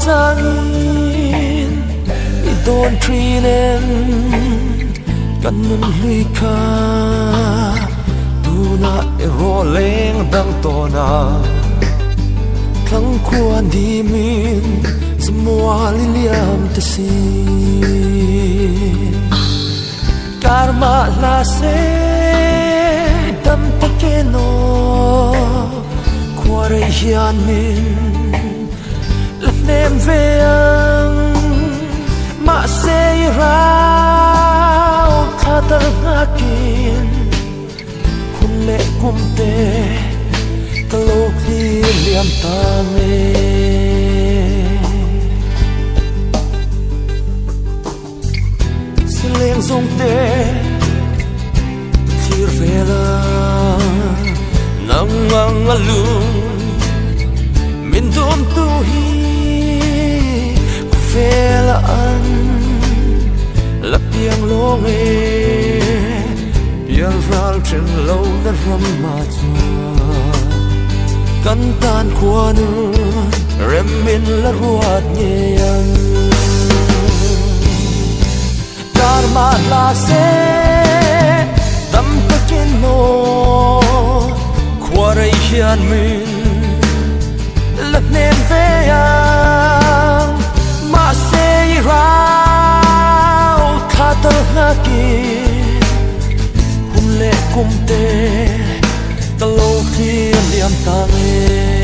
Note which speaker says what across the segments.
Speaker 1: tangin I don trinen kan nun hui kha tuna e ro leng dang tona thlang khuan di min semua liliam tesi karma la se dam takeno kware hian min nem veang ma se rao khatar ngakin hun le kumte kalok li liam tame seleng song te thir vela nang ngang alung min dum tu hi vela an la piang long e piang ral chen lo na ram ma chua kan tan khuan rem min la ruat nyeang karma la se dam takin no khwarai hian min la nem ve yang ma se rao khatar ngakin hun le kumte talo khi liam tange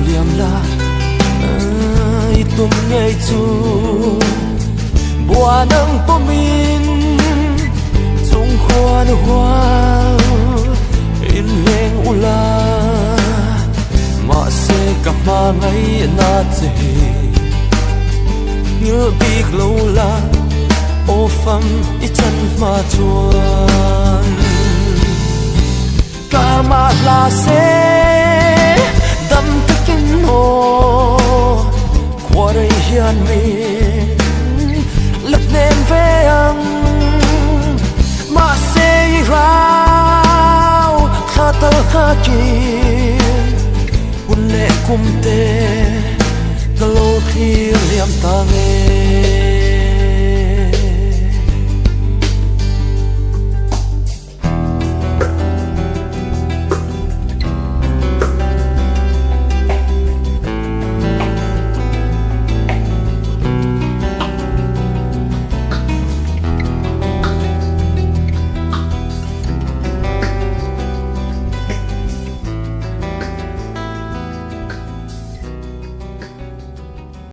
Speaker 1: liam la itum ngei chu bua nang pomin chung khoan hoa in leng ula ma se kap ma ngai na che ngil bik lo la o fam I chan ma chuan karma la se dam takin no khwarai hian min lap nem veang ma se rao khatal khakin hun le kumte